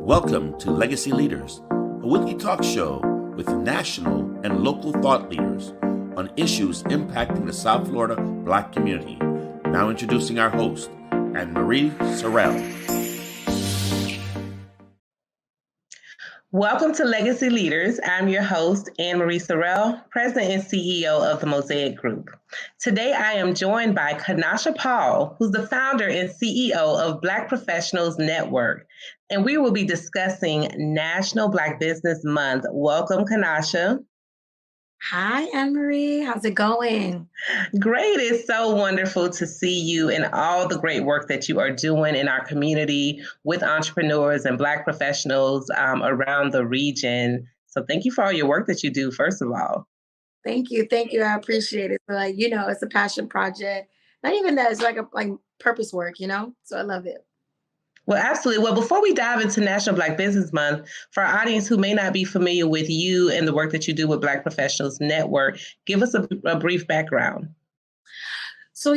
Welcome to Legacy Leaders, a weekly talk show with national and local thought leaders on issues impacting the South Florida Black community. Now introducing our host, Anne-Marie Sorrell. Welcome to Legacy Leaders. I'm your host, Anne-Marie Sorrell, President and CEO of the Mosaic Group. Today, I am joined by Kenasha Paul, who's the founder and CEO of Black Professionals Network, and we will be discussing National Black Business Month. Welcome, Kenasha. Hi, Anne-Marie. How's it going? Great. It's so wonderful to see you and all the great work that you are doing in our community with entrepreneurs and Black professionals around the region. So thank you for all your work that you do, first of all. Thank you. Thank you. I appreciate it. So, it's a passion project. Not even that, it's like purpose work, So I love it. Well, absolutely. Well, before we dive into National Black Business Month, for our audience who may not be familiar with you and the work that you do with Black Professionals Network, give us a brief background. So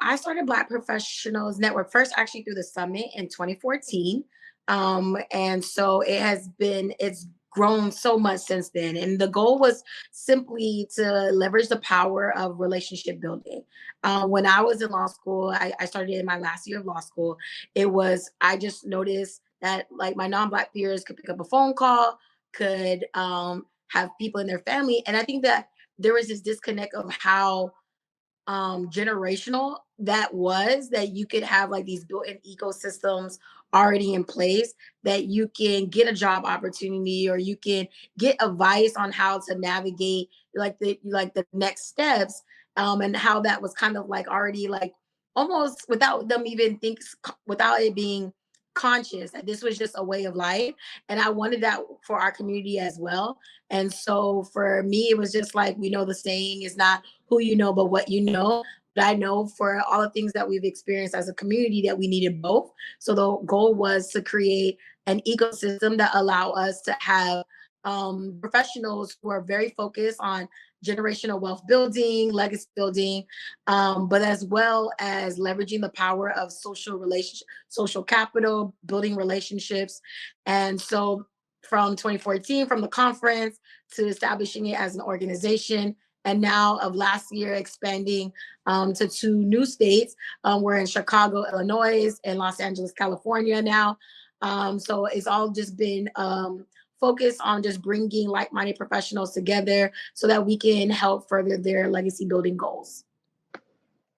I started Black Professionals Network first actually through the summit in 2014. And so it's grown so much since then. And the goal was simply to leverage the power of relationship building. When I was in law school, I started in my last year of law school. I just noticed that like my non-Black peers could pick up a phone call, could have people in their family. And I think that there was this disconnect of how generational that you could have like these built-in ecosystems already in place, that you can get a job opportunity or you can get advice on how to navigate the next steps, and how that was kind of like already like almost without them even without it being conscious, that this was just a way of life. And I wanted that for our community as well. And so for me, it was just like, we know the saying is not who you know, but what you know. But I know for all the things that we've experienced as a community that we needed both. So the goal was to create an ecosystem that allow us to have professionals who are very focused on generational wealth building, legacy building, but as well as leveraging the power of social capital, building relationships. And so from 2014, from the conference to establishing it as an organization, and now of last year expanding to 2 new states. We're in Chicago, Illinois, and Los Angeles, California now. So it's all just been focused on just bringing like-minded professionals together so that we can help further their legacy building goals.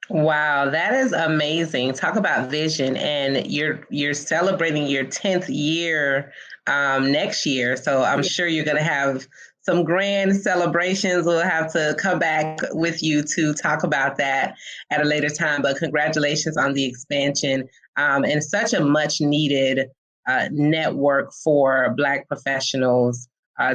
Wow, that is amazing. Talk about vision, and you're celebrating your 10th year next year. So I'm sure you're going to have some grand celebrations. We'll have to come back with you to talk about that at a later time. But congratulations on the expansion, and such a much needed network for Black professionals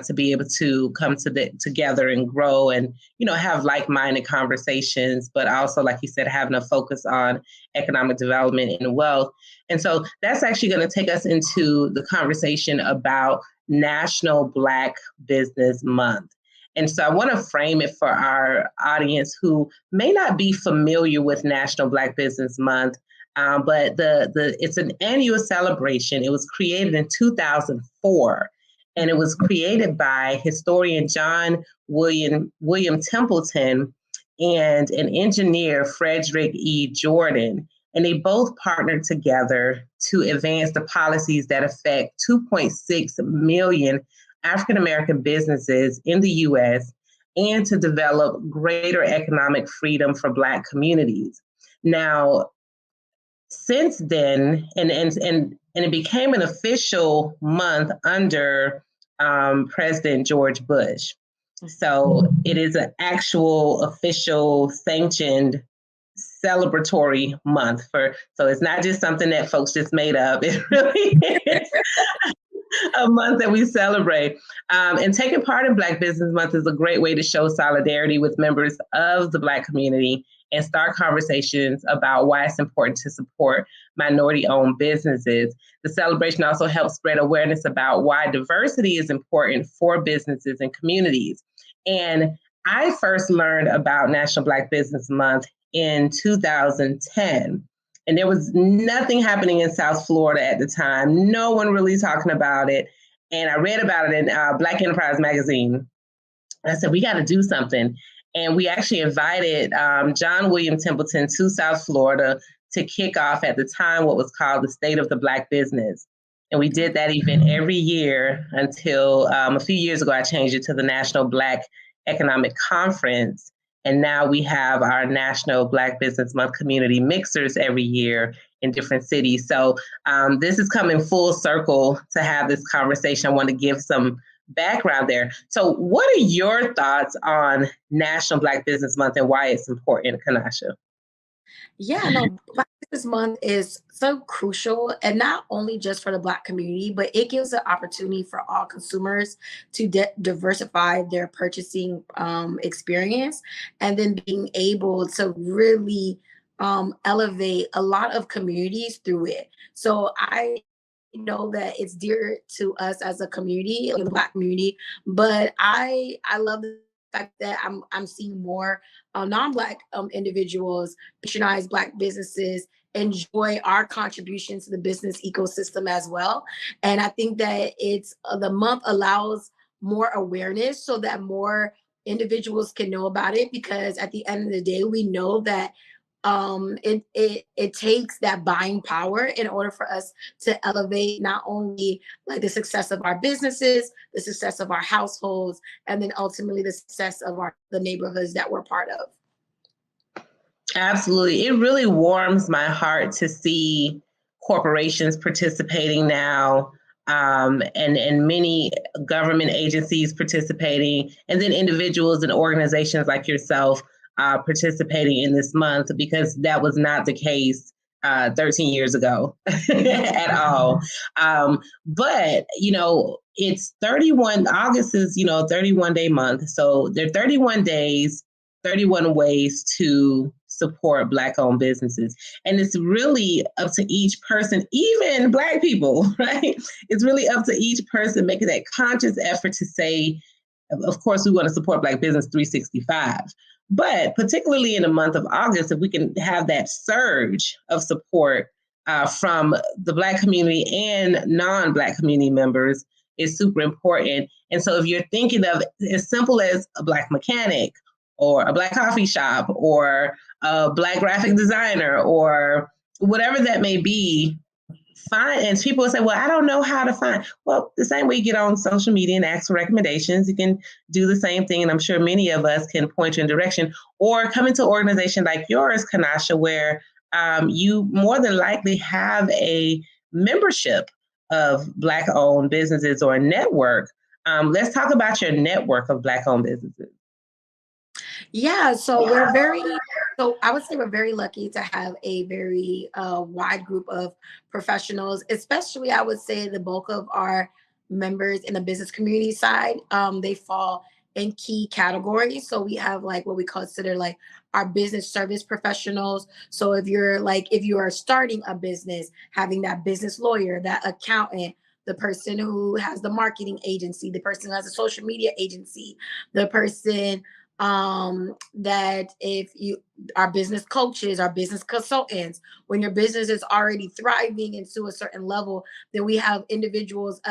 to be able to come together and grow and, have like-minded conversations, but also, like you said, having a focus on economic development and wealth. And so that's actually going to take us into the conversation about National Black Business Month. And so I want to frame it for our audience who may not be familiar with National Black Business Month, but it's an annual celebration. It was created in 2004. And it was created by historian John William Templeton and an engineer, Frederick E. Jordan. And they both partnered together to advance the policies that affect 2.6 million African-American businesses in the U.S. and to develop greater economic freedom for Black communities. Now, since then, and it became an official month under President George Bush. So it is an actual official sanctioned celebratory month so it's not just something that folks just made up. It really is a month that we celebrate. And taking part in Black Business Month is a great way to show solidarity with members of the Black community and start conversations about why it's important to support minority-owned businesses. The celebration also helps spread awareness about why diversity is important for businesses and communities. And I first learned about National Black Business Month in 2010. And there was nothing happening in South Florida at the time. No one really talking about it. And I read about it in Black Enterprise magazine. I said, we got to do something. And we actually invited John William Templeton to South Florida to kick off at the time what was called the State of the Black Business. And we did that event every year until a few years ago, I changed it to the National Black Economic Conference. And now we have our National Black Business Month community mixers every year in different cities. So this is coming full circle to have this conversation. I want to give some background there. So what are your thoughts on National Black Business Month and why it's important, Kenasha? Yeah, no, Black Business Month is so crucial, and not only just for the Black community, but it gives an opportunity for all consumers to diversify their purchasing experience, and then being able to really elevate a lot of communities through it. So I know that it's dear to us as a community, like the Black community, but I love the fact that I'm seeing more non-Black individuals patronize Black businesses, enjoy our contribution to the business ecosystem as well. And I think that it's the month allows more awareness so that more individuals can know about it, because at the end of the day we know that it takes that buying power in order for us to elevate not only like the success of our businesses, the success of our households, and then ultimately the success of the neighborhoods that we're part of. Absolutely. It really warms my heart to see corporations participating now, and many government agencies participating, and then individuals and organizations like yourself participating in this month, because that was not the case 13 years ago at all. But, it's 31, August is, 31-day month. So there are 31 days, 31 ways to support Black-owned businesses. And it's really up to each person, even Black people, right? It's really up to each person making that conscious effort to say, of course, we want to support Black business 365. But particularly in the month of August, if we can have that surge of support from the Black community and non-Black community members, is super important. And so if you're thinking of as simple as a Black mechanic or a Black coffee shop or a Black graphic designer or whatever that may be, find, and people will say, well, I don't know how to find. Well, the same way you get on social media and ask for recommendations, you can do the same thing. And I'm sure many of us can point you in direction, or come into an organization like yours, Kenasha, where you more than likely have a membership of Black-owned businesses or a network. Let's talk about your network of Black-owned businesses. Yeah, so I would say we're very lucky to have a very wide group of professionals, especially I would say the bulk of our members in the business community side, they fall in key categories. So we have like what we consider like our business service professionals. So if you are starting a business, having that business lawyer, that accountant, the person who has the marketing agency, the person who has a social media agency, the person that if you our business coaches, our business consultants, when your business is already thriving into a certain level, then we have individuals,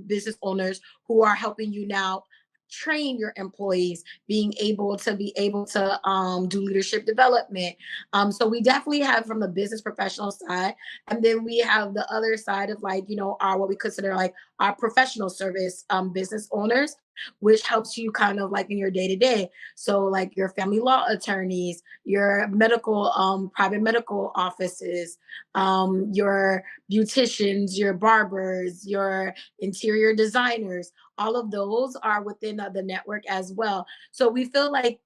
business owners who are helping you now train your employees, be able to do leadership development. So we definitely have from the business professional side, and then we have the other side of like our what we consider like our professional service business owners, which helps you kind of like in your day to day. So like your family law attorneys, your medical private medical offices, your beauticians, your barbers, your interior designers, all of those are within the network as well. So we feel like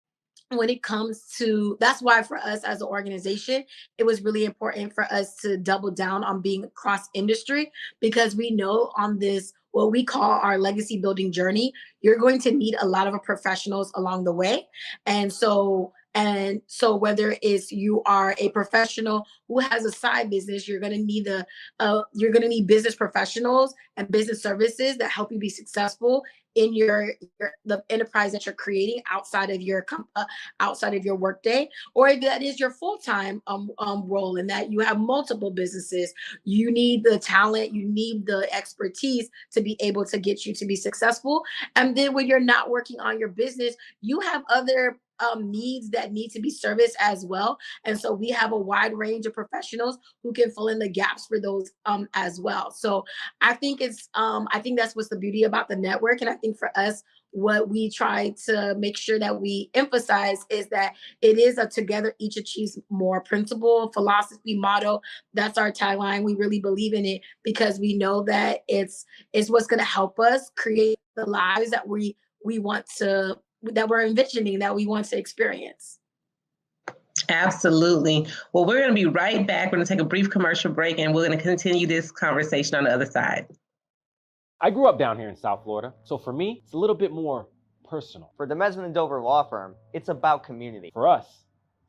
when it comes to that's why for us as an organization it was really important for us to double down on being cross industry, because we know on this what we call our legacy building journey you're going to need a lot of professionals along the way. And so whether it's you are a professional who has a side business, you're going to need business professionals and business services that help you be successful in the enterprise that you're creating outside of your workday, or if that is your full-time role and that you have multiple businesses. You need the talent, you need the expertise to be able to get you to be successful. And then when you're not working on your business, you have other needs that need to be serviced as well. And so we have a wide range of professionals who can fill in the gaps for those as well. So I think that's what's the beauty about the network. And I think for us, what we try to make sure that we emphasize is that it is a together each achieves more principle, philosophy, motto. That's our tagline. We really believe in it because we know that it's what's going to help us create the lives that we want to that we're envisioning, that we want to experience. Absolutely. Well, we're going to be right back. We're going to take a brief commercial break and we're going to continue this conversation on the other side. I grew up down here in South Florida, so for me, it's a little bit more personal. For the Mesman & Dover Law Firm, it's about community. For us,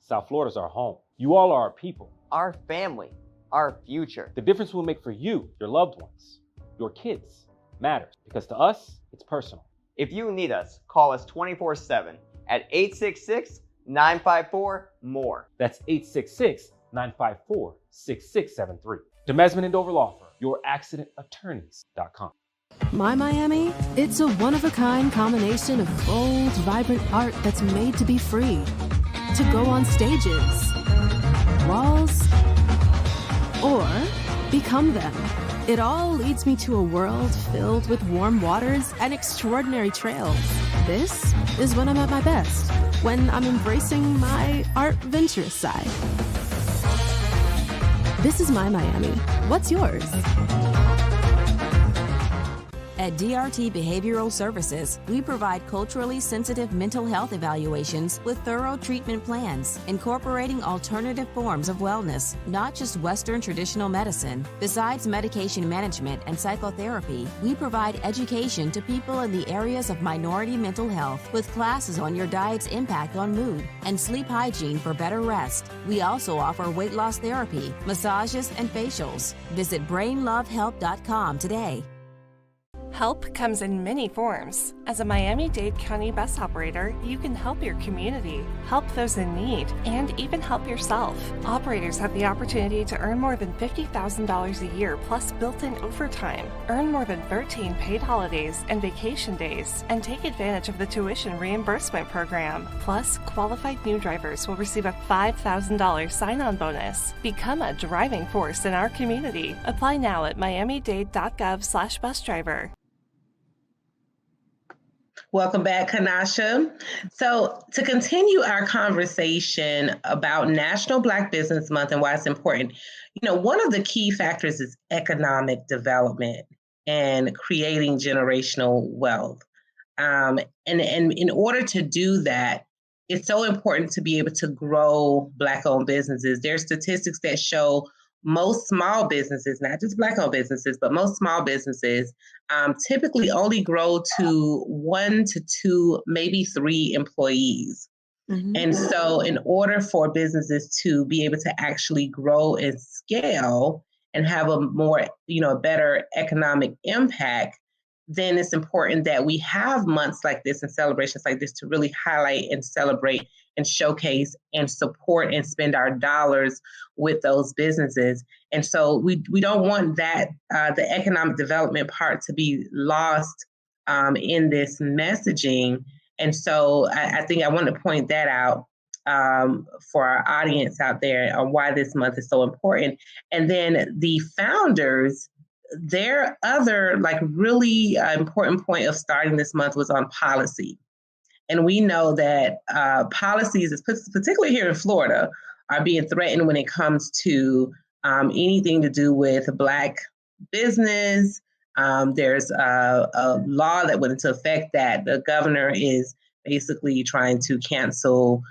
South Florida's our home. You all are our people. Our family, our future. The difference we'll make for you, your loved ones, your kids, matters. Because to us, it's personal. If you need us, call us 24/7 at 866-954-MORE. That's 866-954-6673. The Mesman & Dover Law Firm, youraccidentattorneys.com. My Miami, it's a one-of-a-kind combination of bold, vibrant art that's made to be free, to go on stages, walls, or become them. It all leads me to a world filled with warm waters and extraordinary trails. This is when I'm at my best, when I'm embracing my art venturous side. This is my Miami. What's yours? At DRT Behavioral Services, we provide culturally sensitive mental health evaluations with thorough treatment plans, incorporating alternative forms of wellness, not just Western traditional medicine. Besides medication management and psychotherapy, we provide education to people in the areas of minority mental health with classes on your diet's impact on mood and sleep hygiene for better rest. We also offer weight loss therapy, massages, and facials. Visit brainlovehelp.com today. Help comes in many forms. As a Miami-Dade County bus operator, you can help your community, help those in need, and even help yourself. Operators have the opportunity to earn more than $50,000 a year plus built-in overtime, earn more than 13 paid holidays and vacation days, and take advantage of the tuition reimbursement program. Plus, qualified new drivers will receive a $5,000 sign-on bonus. Become a driving force in our community. Apply now at miamidade.gov/busdriver. Welcome back, Kenasha. So to continue our conversation about National Black Business Month and why it's important, one of the key factors is economic development and creating generational wealth. And in order to do that, it's so important to be able to grow Black-owned businesses. There are statistics that show most small businesses, not just Black-owned businesses, but most small businesses typically only grow to 1 to 2, maybe 3 employees. Mm-hmm. And so in order for businesses to be able to actually grow and scale and have a more, better economic impact, then it's important that we have months like this and celebrations like this to really highlight and celebrate and showcase and support and spend our dollars with those businesses. And so we don't want that, the economic development part to be lost in this messaging. And so I think I want to point that out for our audience out there on why this month is so important. And then the founders, their other really important point of starting this month was on policy. And we know that policies, particularly here in Florida, are being threatened when it comes to anything to do with Black business. There's a law that went into effect that the governor is basically trying to cancel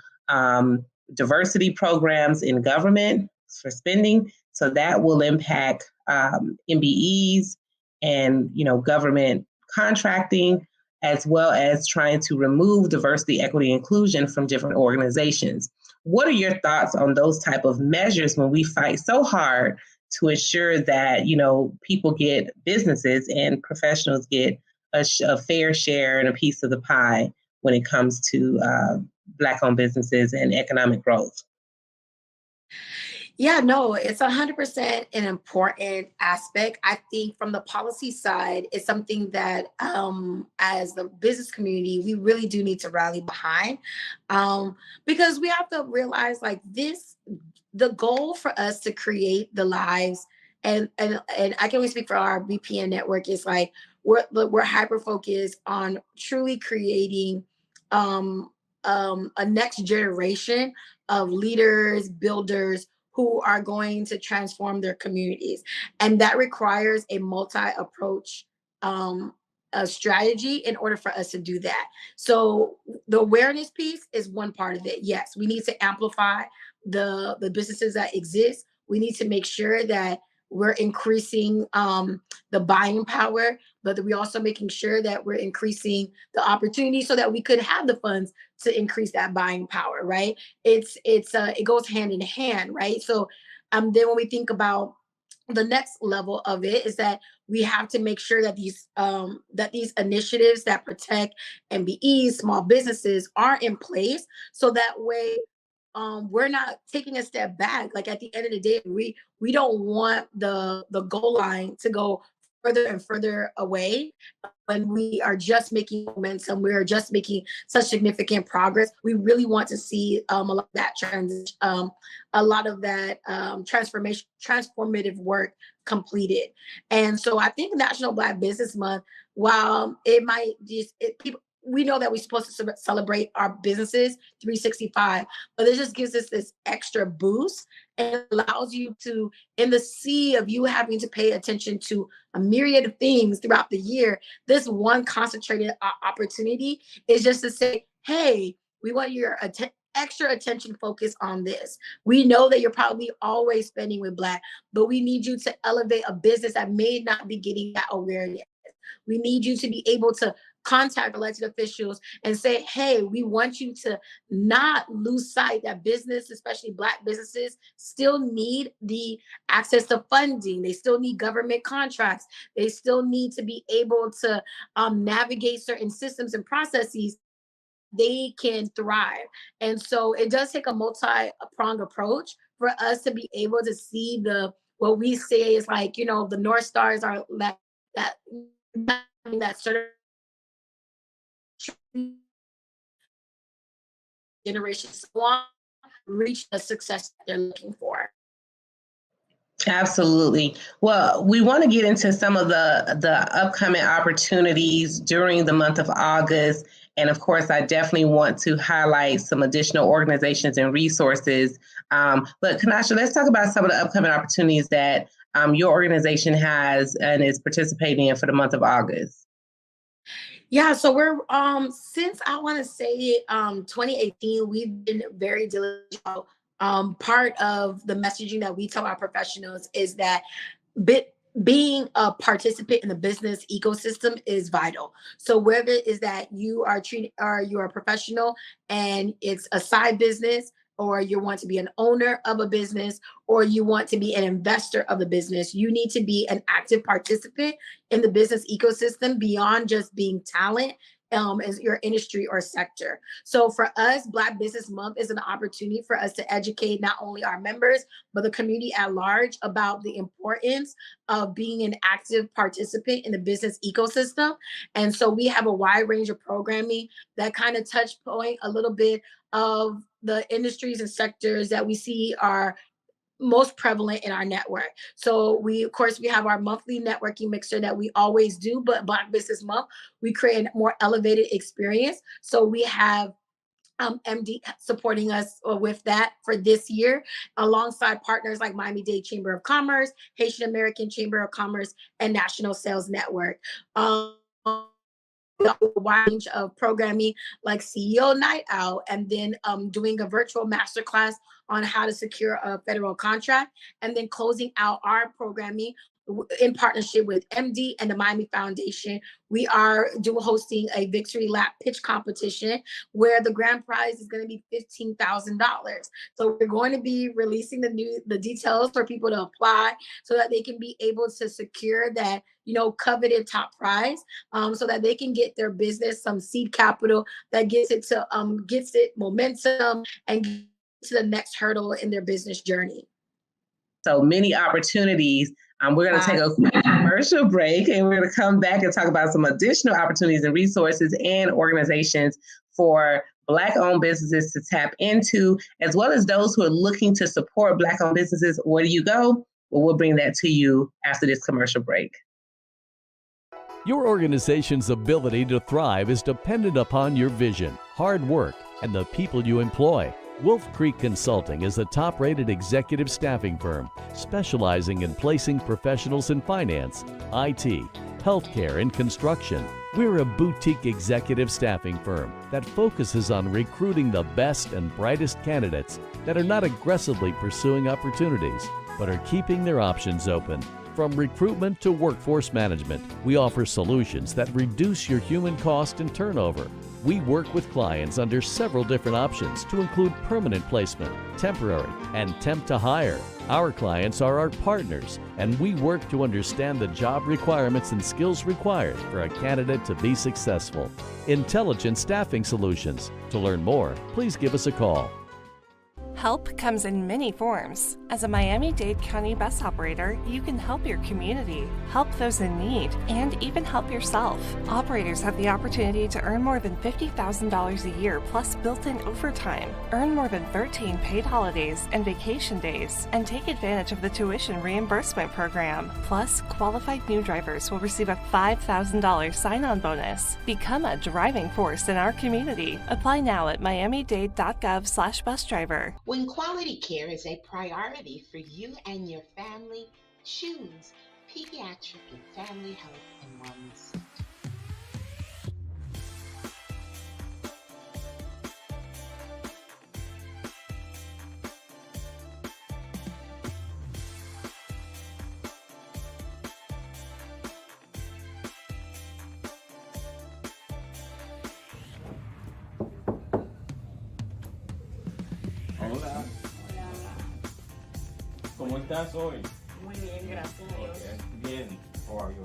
diversity programs in government for spending. So that will impact MBEs and, government contracting, as well as trying to remove diversity, equity, inclusion from different organizations. What are your thoughts on those type of measures when we fight so hard to ensure that, people get businesses and professionals get a fair share and a piece of the pie when it comes to Black-owned businesses and economic growth? Yeah, no, it's 100% an important aspect. I think from the policy side, it's something that as the business community, we really do need to rally behind, because we have to realize like this, the goal for us to create the lives, and I can only speak for our BPN network, is like we're hyper focused on truly creating um, a next generation of leaders, builders who are going to transform their communities. And that requires a multi-approach a strategy in order for us to do that. So the awareness piece is one part of it. Yes, we need to amplify the businesses that exist. We need to make sure that we're increasing the buying power, but we're also making sure that we're increasing the opportunity so that we could have the funds to increase that buying power, right? It goes hand in hand, right? So then when we think about the next level of it, is that we have to make sure that these initiatives that protect MBEs, small businesses, are in place, so that way we're not taking a step back. Like at the end of the day, we don't want the goal line to go further and further away. When we are just making momentum, we are just making such significant progress. We really want to see a lot of that a lot of that transformative work completed. And so I think National Black Business Month, while it might people, we know that we're supposed to celebrate our businesses 365, but it just gives us this extra boost and allows you to, in the sea of you having to pay attention to a myriad of things throughout the year, this one concentrated opportunity is just to say, hey, we want your extra attention focus on this. We know that you're probably always spending with Black, but we need you to elevate a business that may not be getting that awareness. We need you to be able to contact elected officials and say, hey, we want you to not lose sight that business, especially Black businesses, still need the access to funding. They still need government contracts. They still need to be able to navigate certain systems and processes. They can thrive. And so it does take a multi-pronged approach for us to be able to see what we say is like, the North Stars are that sort of generations so on, reach the success that they're looking for. Absolutely. Well, we want to get into some of the upcoming opportunities during the month of August. And of course, I definitely want to highlight some additional organizations and resources. But Kenasha, let's talk about some of the upcoming opportunities that your organization has and is participating in for the month of August. Yeah, so we're since I want to say 2018, we've been very diligent. Part of the messaging that we tell our professionals is that being a participant in the business ecosystem is vital. So whether it is that you are you're a professional and it's a side business, or you want to be an owner of a business, or you want to be an investor of the business, you need to be an active participant in the business ecosystem beyond just being talent as your industry or sector. So for us, Black Business Month is an opportunity for us to educate not only our members, but the community at large about the importance of being an active participant in the business ecosystem. And so we have a wide range of programming that kind of touch point a little bit of the industries and sectors that we see are most prevalent in our network. So of course, we have our monthly networking mixer that we always do, but Black Business Month, we create a more elevated experience. So we have MD supporting us with that for this year, alongside partners like Miami-Dade Chamber of Commerce, Haitian American Chamber of Commerce, and National Sales Network. A wide range of programming like CEO Night Out, and then doing a virtual masterclass on how to secure a federal contract, and then closing out our programming in partnership with MD and the Miami Foundation, we are hosting a victory lap pitch competition where the grand prize is going to be $15,000. So we're going to be releasing the details for people to apply so that they can be able to secure that, coveted top prize, so that they can get their business some seed capital that gets it momentum and to the next hurdle in their business journey. So many opportunities. We're going to take a quick commercial break, and we're going to come back and talk about some additional opportunities and resources and organizations for Black-owned businesses to tap into, as well as those who are looking to support Black-owned businesses. Where do you go? Well, we'll bring that to you after this commercial break. Your organization's ability to thrive is dependent upon your vision, hard work, and the people you employ. Wolf Creek Consulting is a top-rated executive staffing firm specializing in placing professionals in finance, IT, healthcare, and construction. We're a boutique executive staffing firm that focuses on recruiting the best and brightest candidates that are not aggressively pursuing opportunities, but are keeping their options open. From recruitment to workforce management, we offer solutions that reduce your human cost and turnover. We work with clients under several different options to include permanent placement, temporary, and temp to hire. Our clients are our partners, and we work to understand the job requirements and skills required for a candidate to be successful. Intelligent Staffing Solutions. To learn more, please give us a call. Help comes in many forms. As a Miami-Dade County bus operator, you can help your community, help those in need, and even help yourself. Operators have the opportunity to earn more than $50,000 a year plus built-in overtime, earn more than 13 paid holidays and vacation days, and take advantage of the tuition reimbursement program. Plus, qualified new drivers will receive a $5,000 sign-on bonus. Become a driving force in our community. Apply now at miamidade.gov/busdriver. When quality care is a priority for you and your family, choose Pediatric and Family Health and Wellness Center. Hola. ¿Cómo estás hoy? Muy bien, gracias a Dios. Okay. Bien. How are you?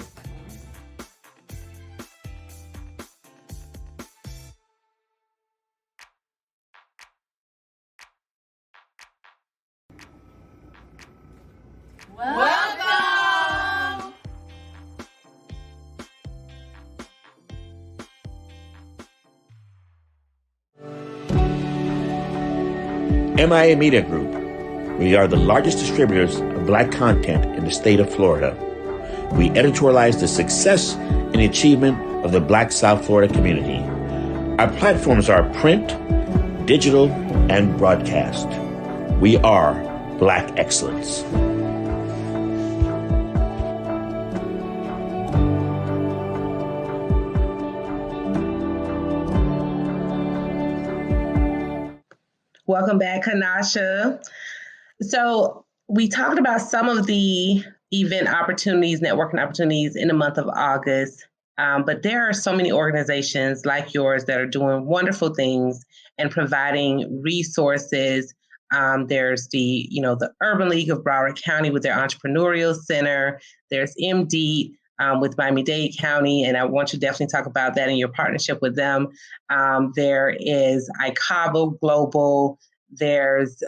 Welcome! Miami-Dade Group. We are the largest distributors of Black content in the state of Florida. We editorialize the success and the achievement of the Black South Florida community. Our platforms are print, digital, and broadcast. We are Black excellence. Welcome back, Kenasha. So we talked about some of the event opportunities, networking opportunities in the month of August, but there are so many organizations like yours that are doing wonderful things and providing resources. There's the Urban League of Broward County with their Entrepreneurial Center. There's MD with Miami-Dade County, and I want you to definitely talk about that in your partnership with them. There is ICAVA Global. There's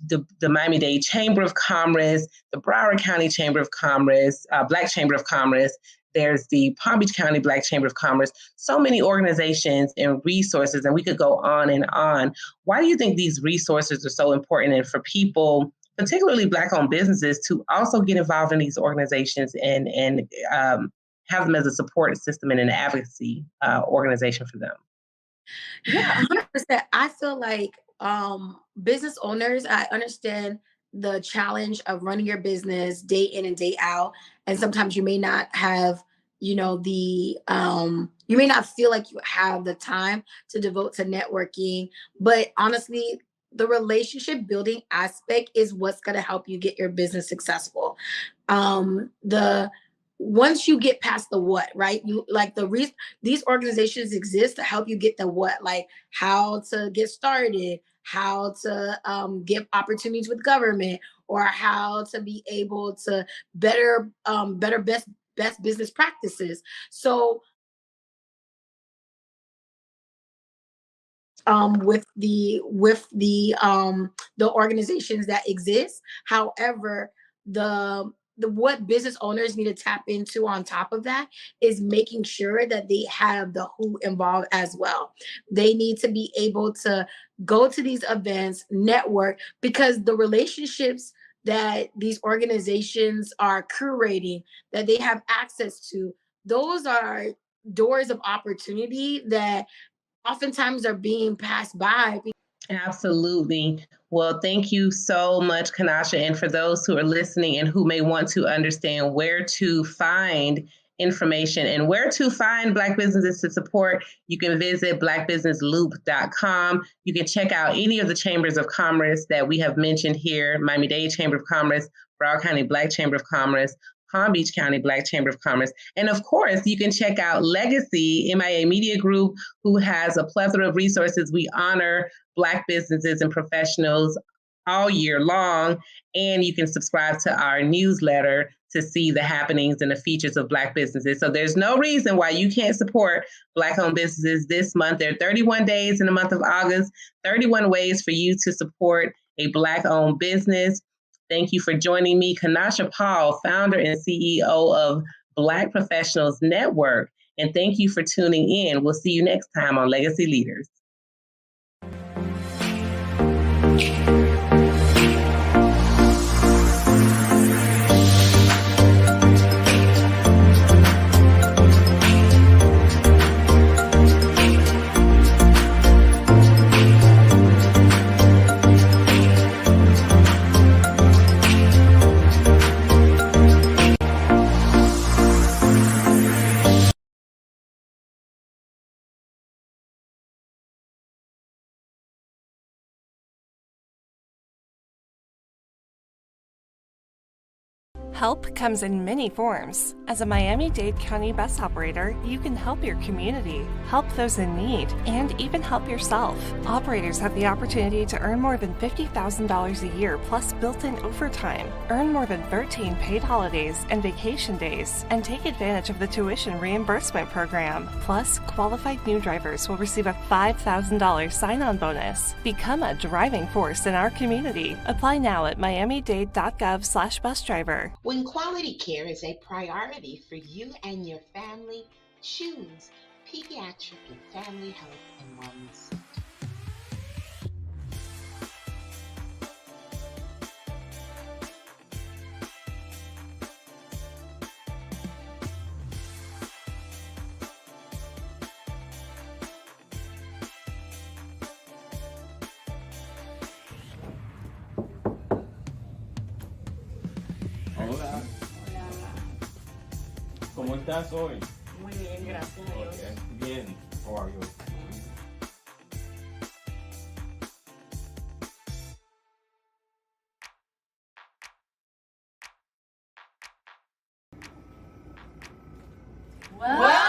the Miami-Dade Chamber of Commerce, the Broward County Chamber of Commerce, Black Chamber of Commerce. There's the Palm Beach County Black Chamber of Commerce. So many organizations and resources, and we could go on and on. Why do you think these resources are so important, and for people, particularly Black-owned businesses, to also get involved in these organizations and have them as a support system and an advocacy organization for them? Yeah, 100%. I feel like business owners, I understand the challenge of running your business day in and day out. And sometimes you may not have, you may not feel like you have the time to devote to networking. But honestly, the relationship building aspect is what's going to help you get your business successful. The Once you get past the what, right? You like the reason these organizations exist to help you get the what, like how to get started, how to get opportunities with government, or how to be able to better best business practices. So with the organizations that exist. However, the what business owners need to tap into on top of that is making sure that they have the who involved as well. They need to be able to go to these events, network, because the relationships that these organizations are curating, that they have access to, those are doors of opportunity that oftentimes are being passed by. Absolutely. Well, thank you so much, Kenasha. And for those who are listening and who may want to understand where to find information and where to find Black businesses to support, you can visit blackbusinessloop.com. You can check out any of the chambers of commerce that we have mentioned here: Miami-Dade Chamber of Commerce, Broward County Black Chamber of Commerce, Palm Beach County Black Chamber of Commerce. And of course, you can check out Legacy, MIA Media Group, who has a plethora of resources. We honor Black businesses and professionals all year long. And you can subscribe to our newsletter to see the happenings and the features of Black businesses. So there's no reason why you can't support Black-owned businesses this month. There are 31 days in the month of August, 31 ways for you to support a Black-owned business. Thank you for joining me, Kenasha Paul, founder and CEO of Black Professionals Network. And thank you for tuning in. We'll see you next time on Legacy Leaders. Help comes in many forms. As a Miami-Dade County bus operator, you can help your community, help those in need, and even help yourself. Operators have the opportunity to earn more than $50,000 a year plus built-in overtime, earn more than 13 paid holidays and vacation days, and take advantage of the tuition reimbursement program. Plus, qualified new drivers will receive a $5,000 sign-on bonus. Become a driving force in our community. Apply now at miamidade.gov/busdriver. When quality care is a priority for you and your family, choose Pediatric and Family Health and Wellness Center. Hola. ¿Cómo estás hoy? Muy bien, gracias a Dios. Okay. Bien. How are you? Well,